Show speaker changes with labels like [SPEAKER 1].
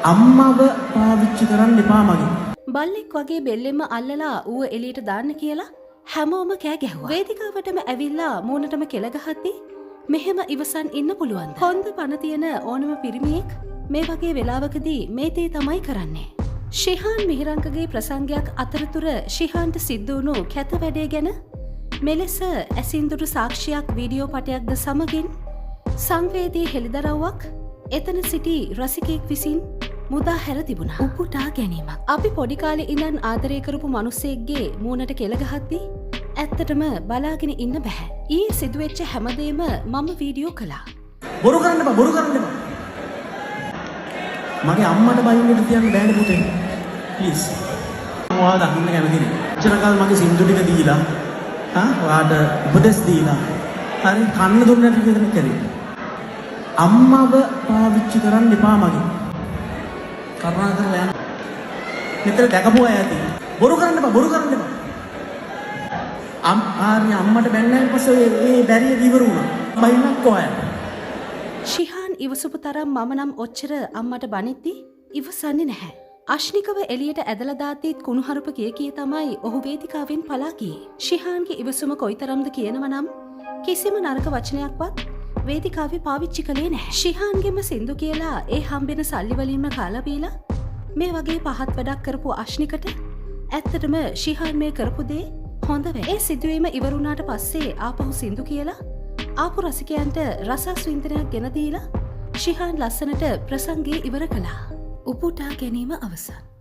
[SPEAKER 1] අම්මව පාවිච්චි කරන්න එපා මගේ.
[SPEAKER 2] බල්ලෙක් වගේ බෙල්ලෙම අල්ලලා ඌව එළියට දාන්න කියලා හැමෝම කෑ ගැහුවා. වේදිකාවටම ඇවිල්ලා මූණටම කෙල ගහද්දි මෙහෙම ඉවසන් ඉන්න පුළුවන්. හොඳ පණ තියෙන ඕනම පිරිමියෙක් මේ වගේ වෙලාවකදී මේ තේ තමයි කරන්නේ. ශිහාන් මිහිරංකගේ ප්‍රසංගයක් අතරතුර ශිහාන්ට සිද්ධ වුණු කැත වැඩේ ගැන මෙලෙස ඇසින්දුටු සාක්ෂියක් වීඩියෝ පටයක්ද සමගින් සංවේදී හෙළිදරව්වක් එතන සිටි රසිකයෙක් විසින් මුදා හැර තිබුණා. උපුටා ගැනීමක්. අපි පොඩි කාලේ ඉඳන් ආදරය කරපු මිනිස්සෙක්ගේ මූණට කෙල ගහද්දි ඇත්තටම බලාගෙන ඉන්න බෑ. ඊයේ සිදුවෙච්ච හැමදේම මම වීඩියෝ කළා.
[SPEAKER 1] බොරු කරන්න එපා, බොරු කරන්න එපා. මගේ අම්මට බයින්නට තියන්න බෑනේ පුතේ. ප්ලීස්. ඔයාලා දකින්න කැමති නේ. චරකල් මගේ සින්දු ටික දීලා ඔයාට උපදෙස් දීලා හරි කන්න දුන්නට විතර කරේ. අම්මව පාවිච්චි කරන්න එපා මගේ. කරුණාකරලා යන්න. මෙතන දැකපු අය ඇති. බොරු කරන්න එපා, බොරු කරන්න එපා. අම්මට බැන්නයින් පස්සේ මේ බැරිය ඉවර වුණා. බයින්නක් කොහේ?
[SPEAKER 2] ශිහාන් ඉවසපු තරම් මම නම් ඔච්චර අම්මට බනිද්දි ඉවසන්නේ නැහැ. අශ්නිකව එළියට ඇදලා දාද්දිත් කුණුහරුප කිය තමයි ඔහු වේදිකාවෙන් පලා ගියේ. ශිහාන්ගේ ඉවසුම කොයිතරම්ද කියනවා නම් කිසිම නරක වචනයක්වත් වේදිකාවේ පාවිච්චි කළේ නැහැ. ශිහාන්ගෙම සින්දු කියලා ඒ හම්බෙන සල්ලි වලින්ම කාලා බීලා මේ වගේ පහත් වැඩක් කරපු අශ්නිකට ඇත්තටම ශිහාන් මේ කරපු දේ හොඳ වේ. ඒ සිදුවීම ඉවර වුණාට පස්සේ ආපහු සින්දු කියලා ආපු රසිකයන්ට රසාස්වින්දනයක් ගෙන දීලා ශිහාන් ලස්සනට ප්‍රසංගය ඉවර කළා. උපුටා ගැනීම අවසන්.